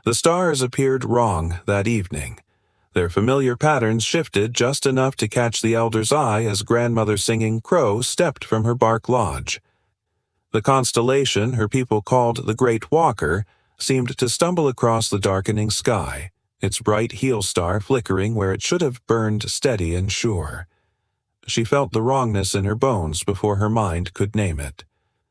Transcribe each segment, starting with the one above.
The stars appeared wrong that evening. Their familiar patterns shifted just enough to catch the elder's eye as Grandmother Singing Crow stepped from her bark lodge. The constellation her people called the Great Walker seemed to stumble across the darkening sky, its bright heel star flickering where it should have burned steady and sure. She felt the wrongness in her bones before her mind could name it,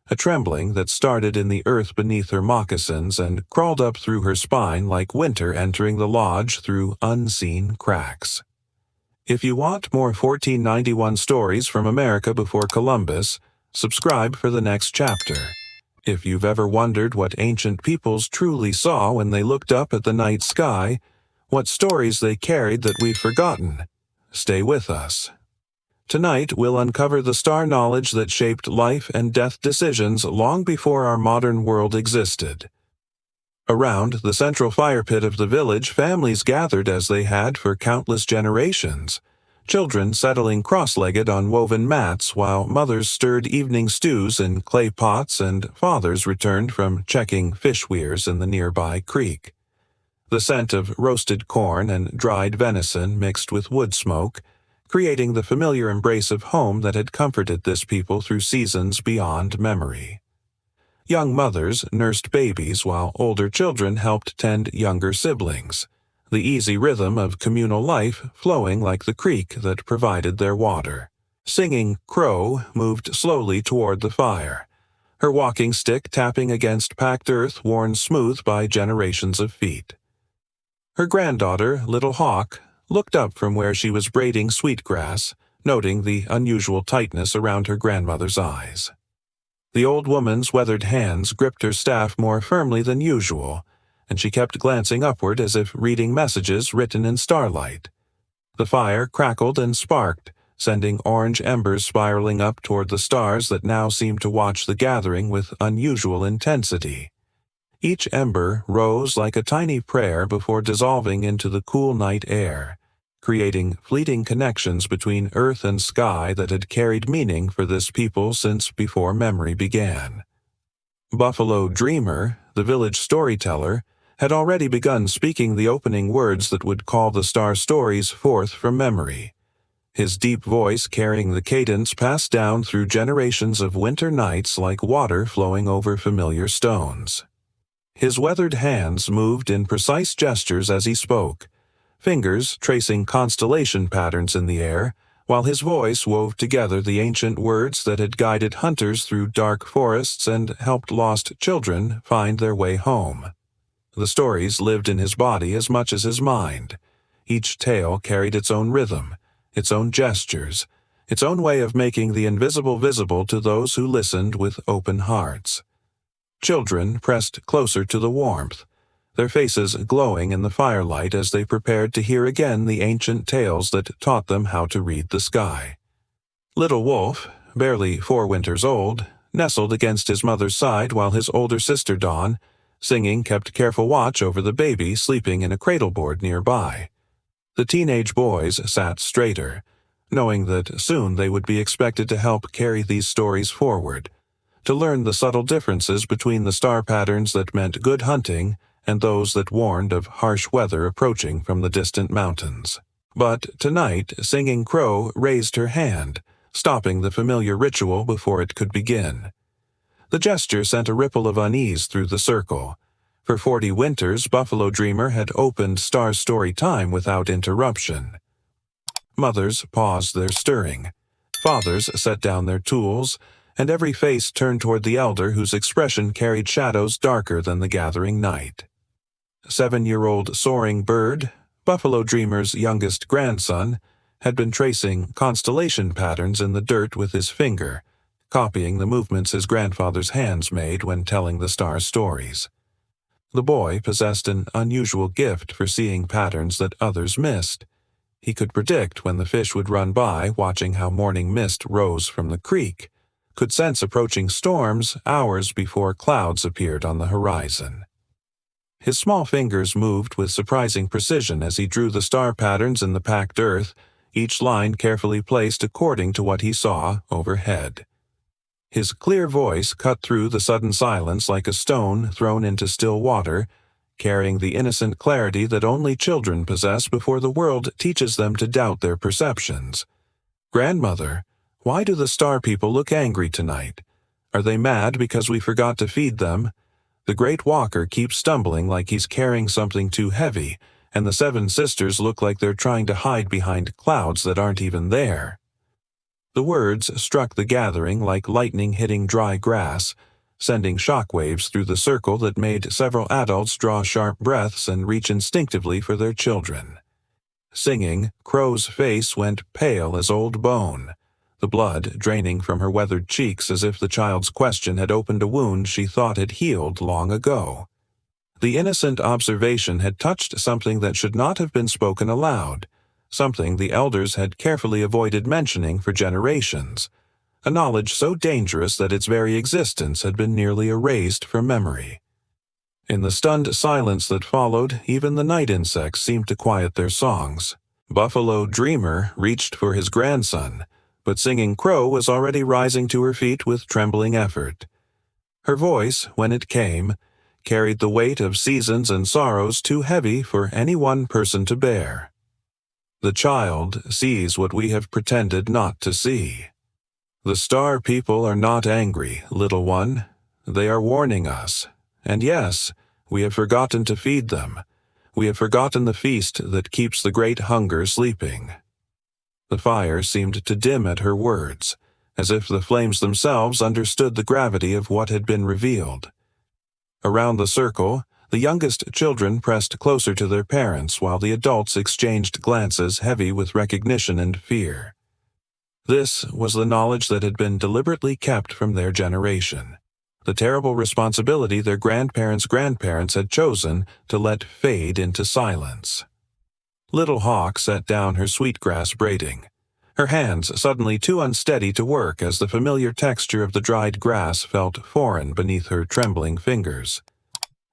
a trembling that started in the earth beneath her moccasins and crawled up through her spine like winter entering the lodge through unseen cracks. If you want more 1491 stories from America before Columbus, subscribe for the next chapter. If you've ever wondered what ancient peoples truly saw when they looked up at the night sky, what stories they carried that we've forgotten, stay with us. Tonight, we'll uncover the star knowledge that shaped life and death decisions long before our modern world existed. Around the central fire pit of the village, families gathered as they had for countless generations, children settling cross-legged on woven mats while mothers stirred evening stews in clay pots and fathers returned from checking fish weirs in the nearby creek. The scent of roasted corn and dried venison mixed with wood smoke, creating the familiar embrace of home that had comforted this people through seasons beyond memory. Young mothers nursed babies while older children helped tend younger siblings, the easy rhythm of communal life flowing like the creek that provided their water. Singing Crow moved slowly toward the fire, her walking stick tapping against packed earth worn smooth by generations of feet. Her granddaughter, Little Hawk, looked up from where she was braiding sweetgrass, noting the unusual tightness around her grandmother's eyes. The old woman's weathered hands gripped her staff more firmly than usual, and she kept glancing upward as if reading messages written in starlight. The fire crackled and sparked, sending orange embers spiraling up toward the stars that now seemed to watch the gathering with unusual intensity. Each ember rose like a tiny prayer before dissolving into the cool night air, creating fleeting connections between earth and sky that had carried meaning for this people since before memory began. Buffalo Dreamer, the village storyteller, had already begun speaking the opening words that would call the star stories forth from memory, his deep voice carrying the cadence passed down through generations of winter nights like water flowing over familiar stones. His weathered hands moved in precise gestures as he spoke, fingers tracing constellation patterns in the air, while his voice wove together the ancient words that had guided hunters through dark forests and helped lost children find their way home. The stories lived in his body as much as his mind. Each tale carried its own rhythm, its own gestures, its own way of making the invisible visible to those who listened with open hearts. Children pressed closer to the warmth, their faces glowing in the firelight as they prepared to hear again the ancient tales that taught them how to read the sky. Little Wolf, barely 4 winters old, nestled against his mother's side while his older sister Dawn, singing, kept careful watch over the baby sleeping in a cradleboard nearby. The teenage boys sat straighter, knowing that soon they would be expected to help carry these stories forward, to learn the subtle differences between the star patterns that meant good hunting and those that warned of harsh weather approaching from the distant mountains. But tonight, Singing Crow raised her hand, stopping the familiar ritual before it could begin. The gesture sent a ripple of unease through the circle. For 40 winters, Buffalo Dreamer had opened Star Story time without interruption. Mothers paused their stirring. Fathers set down their tools, and every face turned toward the elder whose expression carried shadows darker than the gathering night. 7-year-old Soaring Bird, Buffalo Dreamer's youngest grandson, had been tracing constellation patterns in the dirt with his finger, copying the movements his grandfather's hands made when telling the star stories. The boy possessed an unusual gift for seeing patterns that others missed. He could predict when the fish would run by, watching how morning mist rose from the creek, could sense approaching storms hours before clouds appeared on the horizon. His small fingers moved with surprising precision as he drew the star patterns in the packed earth, each line carefully placed according to what he saw overhead. His clear voice cut through the sudden silence like a stone thrown into still water, carrying the innocent clarity that only children possess before the world teaches them to doubt their perceptions. "Grandmother, why do the star people look angry tonight? Are they mad because we forgot to feed them? The great walker keeps stumbling like he's carrying something too heavy, and the seven sisters look like they're trying to hide behind clouds that aren't even there." The words struck the gathering like lightning hitting dry grass, sending shockwaves through the circle that made several adults draw sharp breaths and reach instinctively for their children. Singing, Crow's face went pale as old bone, the blood draining from her weathered cheeks as if the child's question had opened a wound she thought had healed long ago. The innocent observation had touched something that should not have been spoken aloud, something the elders had carefully avoided mentioning for generations, a knowledge so dangerous that its very existence had been nearly erased from memory. In the stunned silence that followed, even the night insects seemed to quiet their songs. Buffalo Dreamer reached for his grandson, but Singing Crow was already rising to her feet with trembling effort. Her voice, when it came, carried the weight of seasons and sorrows too heavy for any one person to bear. "The child sees what we have pretended not to see. The star people are not angry, little one. They are warning us. And yes, we have forgotten to feed them. We have forgotten the feast that keeps the great hunger sleeping." The fire seemed to dim at her words, as if the flames themselves understood the gravity of what had been revealed. Around the circle, the youngest children pressed closer to their parents while the adults exchanged glances heavy with recognition and fear. This was the knowledge that had been deliberately kept from their generation, the terrible responsibility their grandparents' had chosen to let fade into silence. Little Hawk set down her sweetgrass braiding, her hands suddenly too unsteady to work as the familiar texture of the dried grass felt foreign beneath her trembling fingers.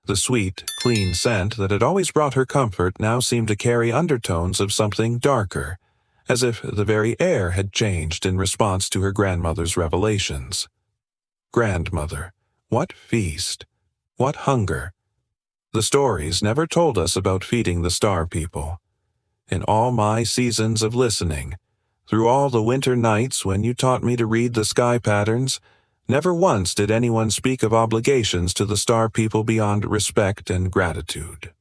The sweet, clean scent that had always brought her comfort now seemed to carry undertones of something darker, as if the very air had changed in response to her grandmother's revelations. Grandmother, what feast? What hunger? The stories never told us about feeding the star people. In all my seasons of listening, through all the winter nights when you taught me to read the sky patterns, never once did anyone speak of obligations to the star people beyond respect and gratitude.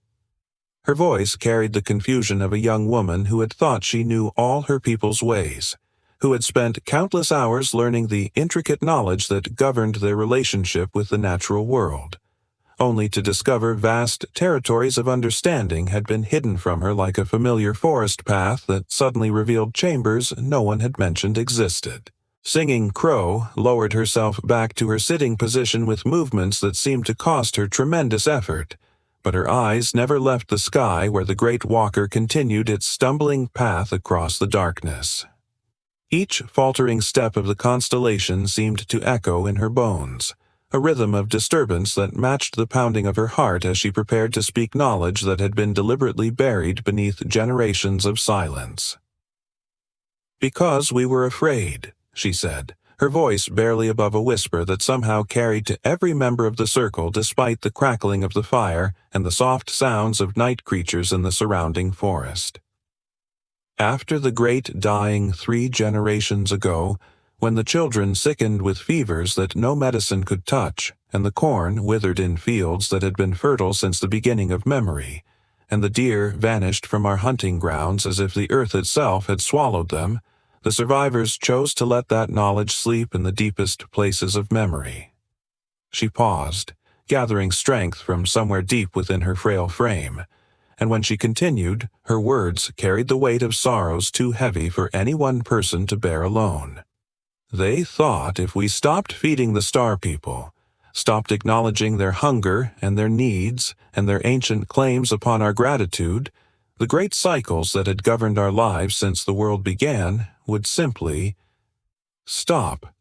Her voice carried the confusion of a young woman who had thought she knew all her people's ways, who had spent countless hours learning the intricate knowledge that governed their relationship with the natural world, only to discover vast territories of understanding had been hidden from her like a familiar forest path that suddenly revealed chambers no one had mentioned existed. Singing Crow lowered herself back to her sitting position with movements that seemed to cost her tremendous effort, but her eyes never left the sky where the great walker continued its stumbling path across the darkness. Each faltering step of the constellation seemed to echo in her bones, a rhythm of disturbance that matched the pounding of her heart as she prepared to speak knowledge that had been deliberately buried beneath generations of silence. "Because we were afraid," she said, her voice barely above a whisper that somehow carried to every member of the circle despite the crackling of the fire and the soft sounds of night creatures in the surrounding forest. After the great dying 3 generations ago, when the children sickened with fevers that no medicine could touch, and the corn withered in fields that had been fertile since the beginning of memory, and the deer vanished from our hunting grounds as if the earth itself had swallowed them, the survivors chose to let that knowledge sleep in the deepest places of memory. She paused, gathering strength from somewhere deep within her frail frame, and when she continued, her words carried the weight of sorrows too heavy for any one person to bear alone. They thought if we stopped feeding the star people, stopped acknowledging their hunger and their needs and their ancient claims upon our gratitude, the great cycles that had governed our lives since the world began would simply stop.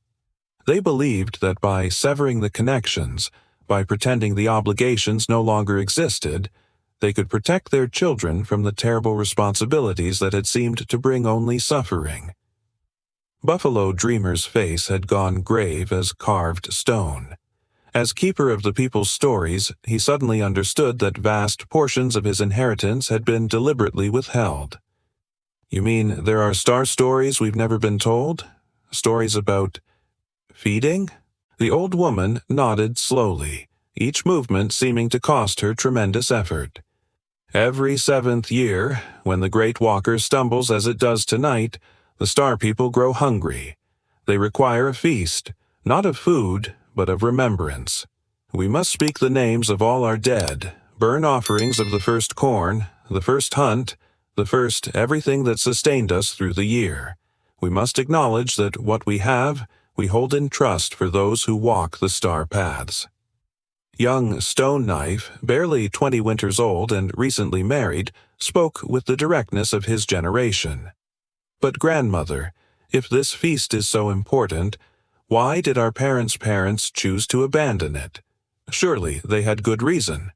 They believed that by severing the connections, by pretending the obligations no longer existed, they could protect their children from the terrible responsibilities that had seemed to bring only suffering. Buffalo Dreamer's face had gone grave as carved stone, As keeper of the people's stories, he suddenly understood that vast portions of his inheritance had been deliberately withheld. You mean there are star stories we've never been told? Stories about feeding? The old woman nodded slowly, each movement seeming to cost her tremendous effort. Every 7th year, when the Great Walker stumbles as it does tonight, the Star People grow hungry. They require a feast, not of food, but of remembrance. We must speak the names of all our dead, burn offerings of the first corn, the first hunt, the first everything that sustained us through the year. We must acknowledge that what we have, we hold in trust for those who walk the star paths. Young Stone Knife, barely 20 winters old and recently married, spoke with the directness of his generation. But grandmother, if this feast is so important, why did our parents' choose to abandon it? Surely they had good reason.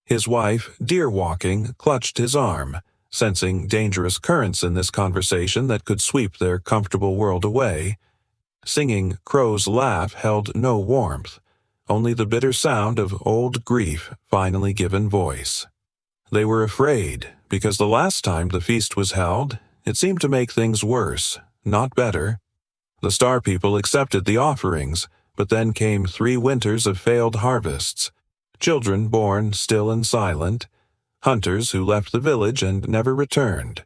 His wife, deer-walking, clutched his arm, sensing dangerous currents in this conversation that could sweep their comfortable world away. Singing Crow's laugh held no warmth, only the bitter sound of old grief finally given voice. They were afraid, because the last time the feast was held, it seemed to make things worse, not better. The Star People accepted the offerings, but then came 3 winters of failed harvests, children born still and silent, hunters who left the village and never returned.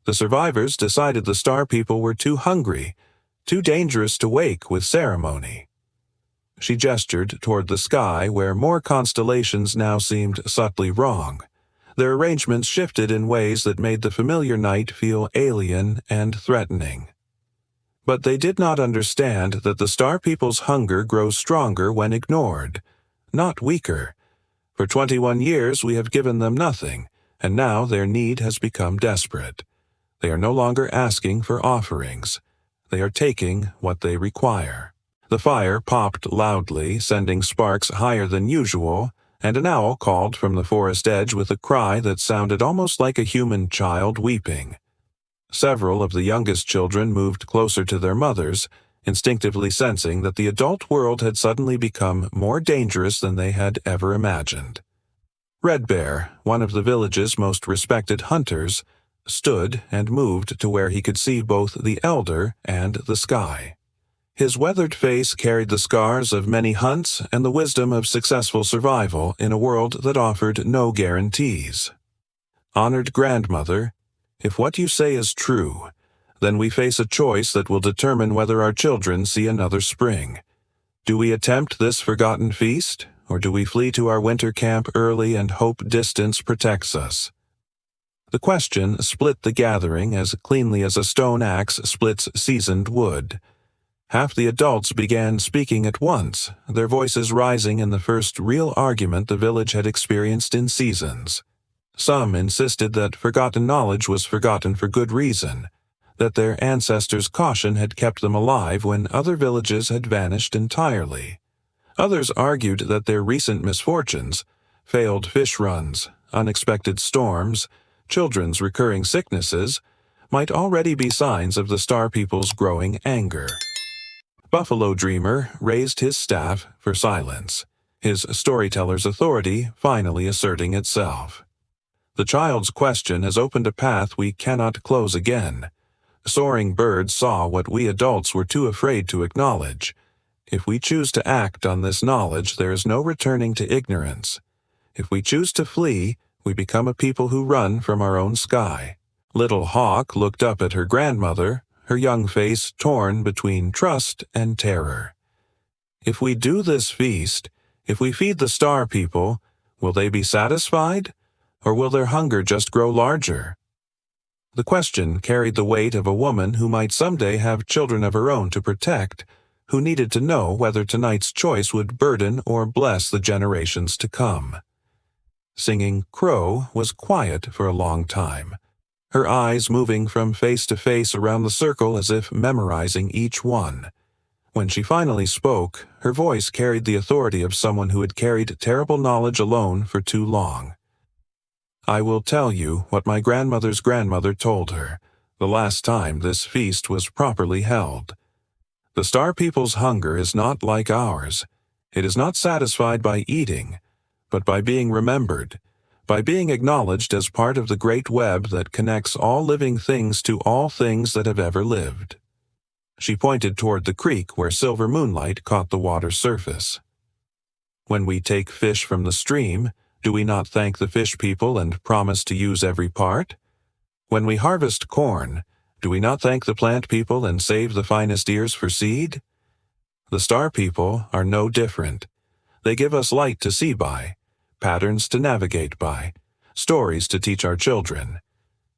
The survivors decided the Star People were too hungry, too dangerous to wake with ceremony. She gestured toward the sky where more constellations now seemed subtly wrong. Their arrangements shifted in ways that made the familiar night feel alien and threatening. But they did not understand that the Star People's hunger grows stronger when ignored, not weaker. For 21 years we have given them nothing, and now their need has become desperate. They are no longer asking for offerings. They are taking what they require. The fire popped loudly, sending sparks higher than usual, and an owl called from the forest edge with a cry that sounded almost like a human child weeping. Several of the youngest children moved closer to their mothers, instinctively sensing that the adult world had suddenly become more dangerous than they had ever imagined. Red Bear, one of the village's most respected hunters, stood and moved to where he could see both the elder and the sky. His weathered face carried the scars of many hunts and the wisdom of successful survival in a world that offered no guarantees. Honored grandmother, if what you say is true, then we face a choice that will determine whether our children see another spring. Do we attempt this forgotten feast, or do we flee to our winter camp early and hope distance protects us? The question split the gathering as cleanly as a stone axe splits seasoned wood. Half the adults began speaking at once, their voices rising in the first real argument the village had experienced in seasons. Some insisted that forgotten knowledge was forgotten for good reason, that their ancestors' caution had kept them alive when other villages had vanished entirely. Others argued that their recent misfortunes, failed fish runs, unexpected storms, children's recurring sicknesses, might already be signs of the Star People's growing anger. Buffalo Dreamer raised his staff for silence, his storyteller's authority finally asserting itself. The child's question has opened a path we cannot close again. Soaring birds saw what we adults were too afraid to acknowledge. If we choose to act on this knowledge, there is no returning to ignorance. If we choose to flee, we become a people who run from our own sky. Little Hawk looked up at her grandmother, her young face torn between trust and terror. If we do this feast, if we feed the Star People, will they be satisfied, or will their hunger just grow larger? The question carried the weight of a woman who might someday have children of her own to protect, who needed to know whether tonight's choice would burden or bless the generations to come. Singing Crow was quiet for a long time, her eyes moving from face to face around the circle as if memorizing each one. When she finally spoke, her voice carried the authority of someone who had carried terrible knowledge alone for too long. I will tell you what my grandmother's grandmother told her, the last time this feast was properly held. The Star People's hunger is not like ours. It is not satisfied by eating, but by being remembered, by being acknowledged as part of the great web that connects all living things to all things that have ever lived. She pointed toward the creek where silver moonlight caught the water's surface. When we take fish from the stream, do we not thank the fish people and promise to use every part? When we harvest corn, do we not thank the plant people and save the finest ears for seed? The star people are no different. They give us light to see by, patterns to navigate by, stories to teach our children.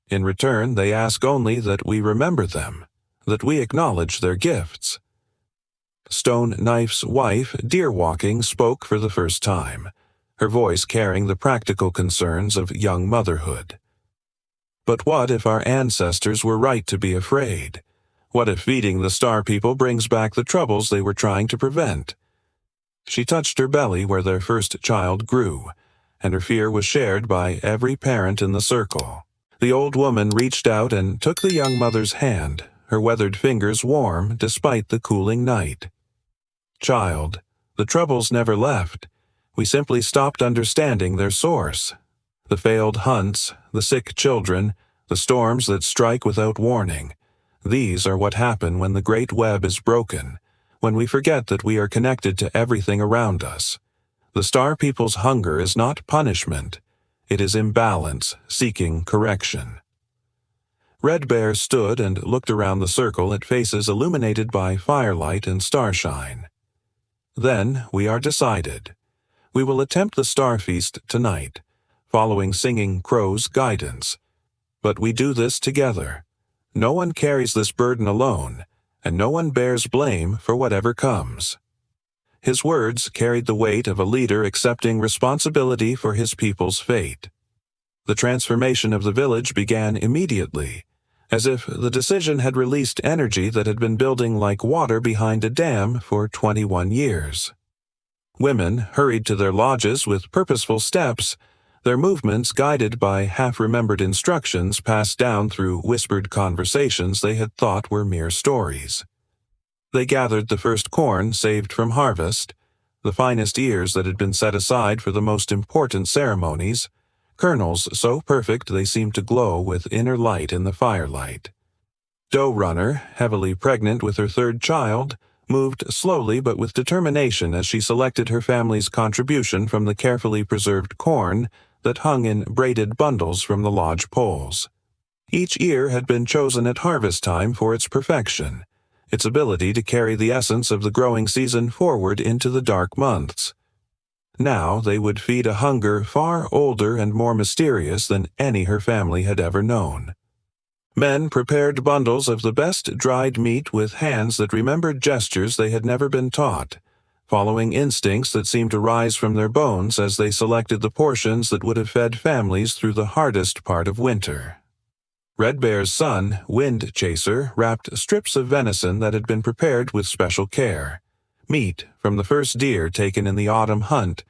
In return, they ask only that we remember them, that we acknowledge their gifts. Stone Knife's wife, Deer Walking, spoke for the first time, her voice carrying the practical concerns of young motherhood. But what if our ancestors were right to be afraid? What if feeding the star people brings back the troubles they were trying to prevent? She touched her belly where their first child grew, and her fear was shared by every parent in the circle. The old woman reached out and took the young mother's hand, her weathered fingers warm despite the cooling night. Child, the troubles never left. We simply stopped understanding their source. The failed hunts, the sick children, the storms that strike without warning. These are what happen when the great web is broken, when we forget that we are connected to everything around us. The star people's hunger is not punishment. It is imbalance, seeking correction. Red Bear stood and looked around the circle at faces illuminated by firelight and starshine. Then we are decided. We will attempt the star feast tonight, following Singing Crow's guidance. But we do this together. No one carries this burden alone, and no one bears blame for whatever comes. His words carried the weight of a leader accepting responsibility for his people's fate. The transformation of the village began immediately, as if the decision had released energy that had been building like water behind a dam for 21 years. Women hurried to their lodges with purposeful steps, their movements guided by half-remembered instructions passed down through whispered conversations they had thought were mere stories. They gathered the first corn saved from harvest, the finest ears that had been set aside for the most important ceremonies, kernels so perfect they seemed to glow with inner light in the firelight. Doe Runner, heavily pregnant with her third child, moved slowly but with determination as she selected her family's contribution from the carefully preserved corn that hung in braided bundles from the lodge poles. Each ear had been chosen at harvest time for its perfection, its ability to carry the essence of the growing season forward into the dark months. Now they would feed a hunger far older and more mysterious than any her family had ever known. Men prepared bundles of the best dried meat with hands that remembered gestures they had never been taught, following instincts that seemed to rise from their bones as they selected the portions that would have fed families through the hardest part of winter. Red Bear's son, Wind Chaser, wrapped strips of venison that had been prepared with special care, meat from the first deer taken in the autumn hunt,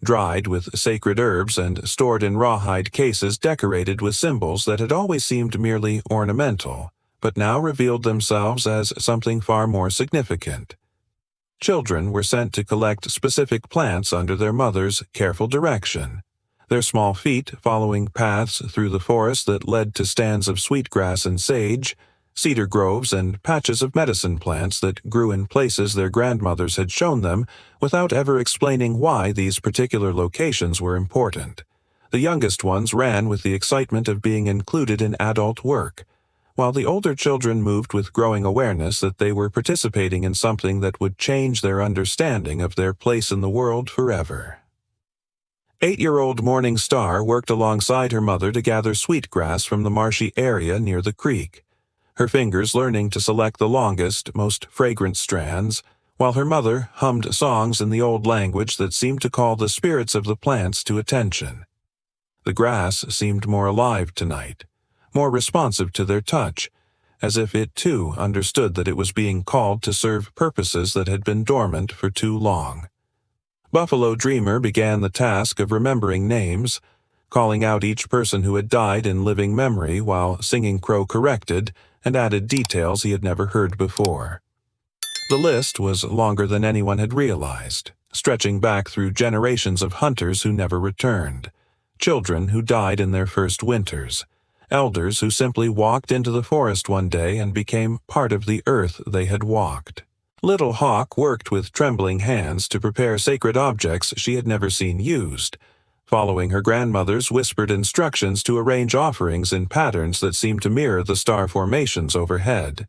dried with sacred herbs and stored in rawhide cases decorated with symbols that had always seemed merely ornamental, but now revealed themselves as something far more significant. Children were sent to collect specific plants under their mother's careful direction, their small feet following paths through the forest that led to stands of sweetgrass and sage, cedar groves and patches of medicine plants that grew in places their grandmothers had shown them without ever explaining why these particular locations were important. The youngest ones ran with the excitement of being included in adult work, while the older children moved with growing awareness that they were participating in something that would change their understanding of their place in the world forever. 8-year-old Morning Star worked alongside her mother to gather sweetgrass from the marshy area near the creek, her fingers learning to select the longest, most fragrant strands, while her mother hummed songs in the old language that seemed to call the spirits of the plants to attention. The grass seemed more alive tonight, more responsive to their touch, as if it too understood that it was being called to serve purposes that had been dormant for too long. Buffalo Dreamer began the task of remembering names, calling out each person who had died in living memory while Singing Crow corrected and added details he had never heard before. The list was longer than anyone had realized. stretching back through generations of hunters who never returned, children who died in their first winters, elders who simply walked into the forest one day and became part of the earth they had walked. Little Hawk worked with trembling hands to prepare sacred objects she had never seen used, following her grandmother's whispered instructions to arrange offerings in patterns that seemed to mirror the star formations overhead.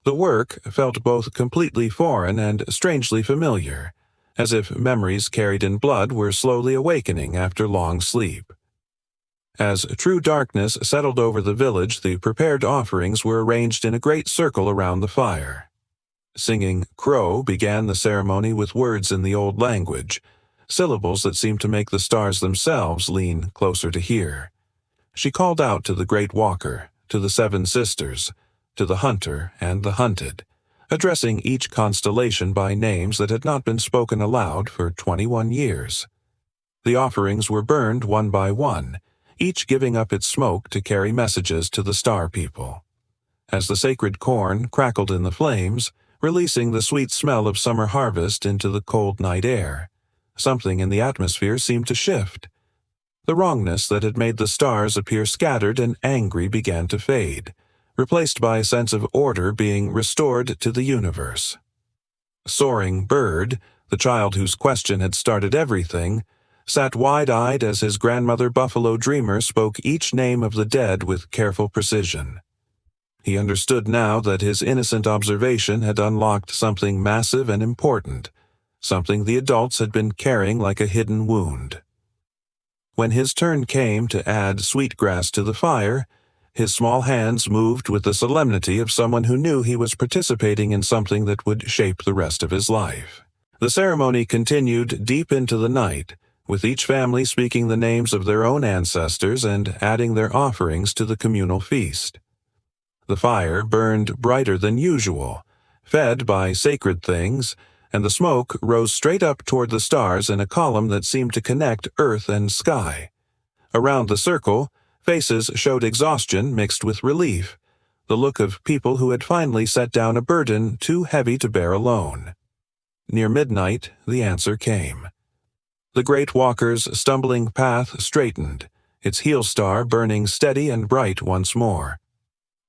The work felt both completely foreign and strangely familiar, as if memories carried in blood were slowly awakening after long sleep. As true darkness settled over the village, the prepared offerings were arranged in a great circle around the fire. Singing Crow began the ceremony with words in the old language, syllables that seemed to make the stars themselves lean closer to hear. She called out to the Great Walker, to the Seven Sisters, to the hunter and the hunted, addressing each constellation by names that had not been spoken aloud for 21 years. The offerings were burned one by one, each giving up its smoke to carry messages to the star people. As the sacred corn crackled in the flames, releasing the sweet smell of summer harvest into the cold night air, something in the atmosphere seemed to shift. The wrongness that had made the stars appear scattered and angry began to fade, replaced by a sense of order being restored to the universe. Soaring Bird, the child whose question had started everything, sat wide-eyed as his grandmother Buffalo Dreamer spoke each name of the dead with careful precision. He understood now that his innocent observation had unlocked something massive and important, something the adults had been carrying like a hidden wound. When his turn came to add sweetgrass to the fire, his small hands moved with the solemnity of someone who knew he was participating in something that would shape the rest of his life. The ceremony continued deep into the night, with each family speaking the names of their own ancestors and adding their offerings to the communal feast. The fire burned brighter than usual, fed by sacred things, and the smoke rose straight up toward the stars in a column that seemed to connect earth and sky. Around the circle, faces showed exhaustion mixed with relief, the look of people who had finally set down a burden too heavy to bear alone. Near midnight, the answer came. The Great Walker's stumbling path straightened, its heel star burning steady and bright once more.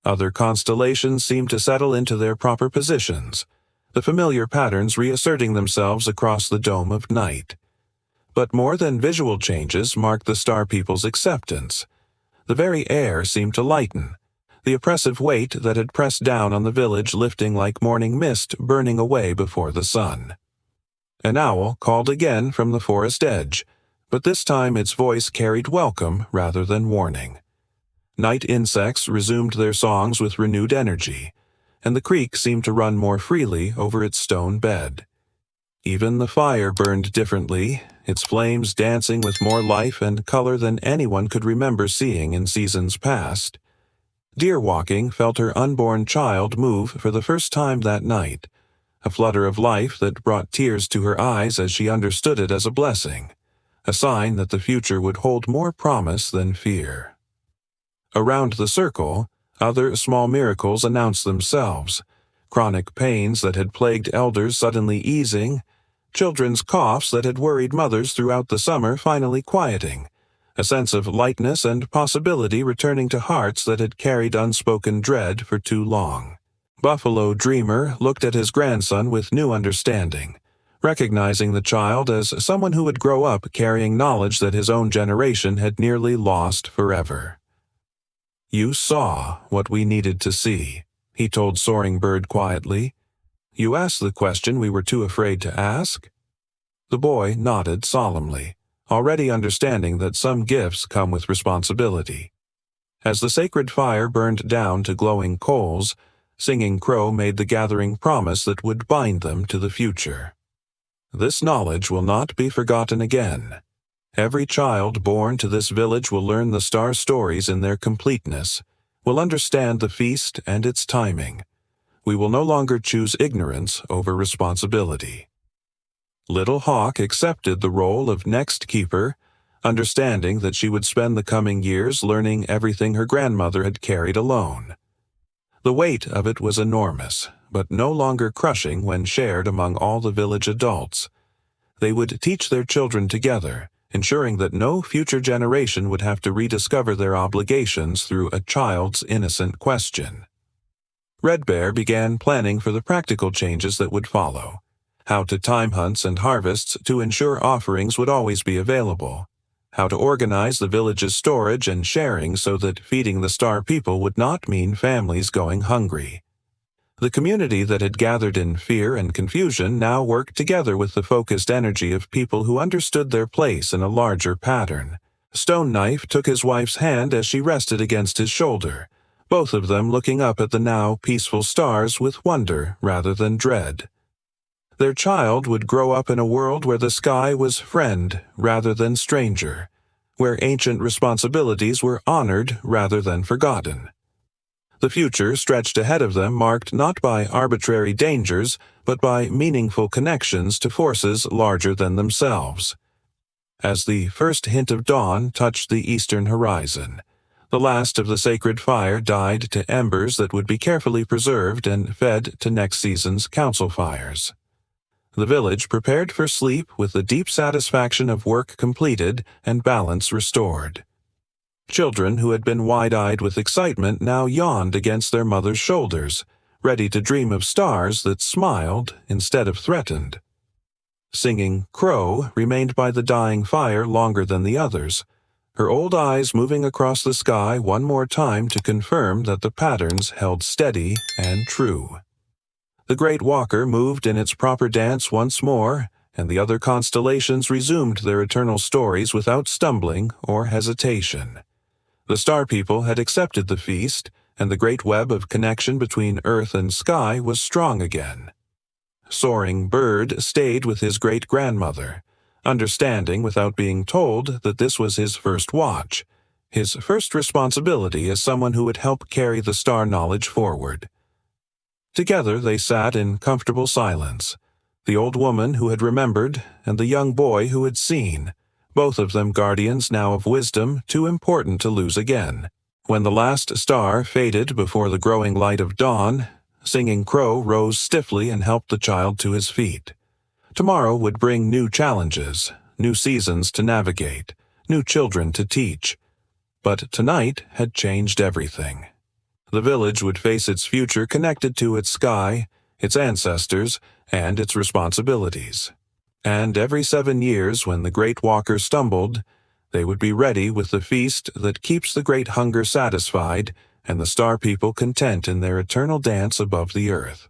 Other constellations seemed to settle into their proper positions, the familiar patterns reasserting themselves across the dome of night. But more than visual changes marked the star people's acceptance. The very air seemed to lighten, the oppressive weight that had pressed down on the village lifting like morning mist burning away before the sun. An owl called again from the forest edge, but this time its voice carried welcome rather than warning. Night insects resumed their songs with renewed energy, and the creek seemed to run more freely over its stone bed. Even the fire burned differently, its flames dancing with more life and color than anyone could remember seeing in seasons past. Deer Walking felt her unborn child move for the first time that night, a flutter of life that brought tears to her eyes as she understood it as a blessing, a sign that the future would hold more promise than fear. Around the circle, other small miracles announced themselves, chronic pains that had plagued elders suddenly easing, children's coughs that had worried mothers throughout the summer finally quieting, a sense of lightness and possibility returning to hearts that had carried unspoken dread for too long. Buffalo Dreamer looked at his grandson with new understanding, recognizing the child as someone who would grow up carrying knowledge that his own generation had nearly lost forever. "You saw what we needed to see," he told Soaring Bird quietly. "You asked the question we were too afraid to ask?" The boy nodded solemnly, already understanding that some gifts come with responsibility. As the sacred fire burned down to glowing coals, Singing Crow made the gathering promise that would bind them to the future. "This knowledge will not be forgotten again. Every child born to this village will learn the star stories in their completeness, will understand the feast and its timing. We will no longer choose ignorance over responsibility." Little Hawk accepted the role of next keeper, understanding that she would spend the coming years learning everything her grandmother had carried alone. The weight of it was enormous, but no longer crushing when shared among all the village adults. They would teach their children together, ensuring that no future generation would have to rediscover their obligations through a child's innocent question. Red Bear began planning for the practical changes that would follow: how to time hunts and harvests to ensure offerings would always be available, how to organize the village's storage and sharing so that feeding the Star People would not mean families going hungry. The community that had gathered in fear and confusion now worked together with the focused energy of people who understood their place in a larger pattern. Stone Knife took his wife's hand as she rested against his shoulder, both of them looking up at the now peaceful stars with wonder rather than dread. Their child would grow up in a world where the sky was friend rather than stranger, where ancient responsibilities were honored rather than forgotten. The future stretched ahead of them, marked not by arbitrary dangers, but by meaningful connections to forces larger than themselves. As the first hint of dawn touched the eastern horizon, the last of the sacred fire died to embers that would be carefully preserved and fed to next season's council fires. The village prepared for sleep with the deep satisfaction of work completed and balance restored. Children who had been wide-eyed with excitement now yawned against their mother's shoulders, ready to dream of stars that smiled instead of threatened. Singing Crow remained by the dying fire longer than the others, her old eyes moving across the sky one more time to confirm that the patterns held steady and true. The Great Walker moved in its proper dance once more, and the other constellations resumed their eternal stories without stumbling or hesitation. The Star People had accepted the feast, and the great web of connection between earth and sky was strong again. Soaring Bird stayed with his great-grandmother, understanding without being told that this was his first watch, his first responsibility as someone who would help carry the star knowledge forward. Together they sat in comfortable silence, the old woman who had remembered and the young boy who had seen, both of them guardians now of wisdom too important to lose again. When the last star faded before the growing light of dawn, Singing Crow rose stiffly and helped the child to his feet. Tomorrow would bring new challenges, new seasons to navigate, new children to teach. But tonight had changed everything. The village would face its future connected to its sky, its ancestors, and its responsibilities. And every 7 years, when the Great Walker stumbled, they would be ready with the feast that keeps the great hunger satisfied and the Star People content in their eternal dance above the earth.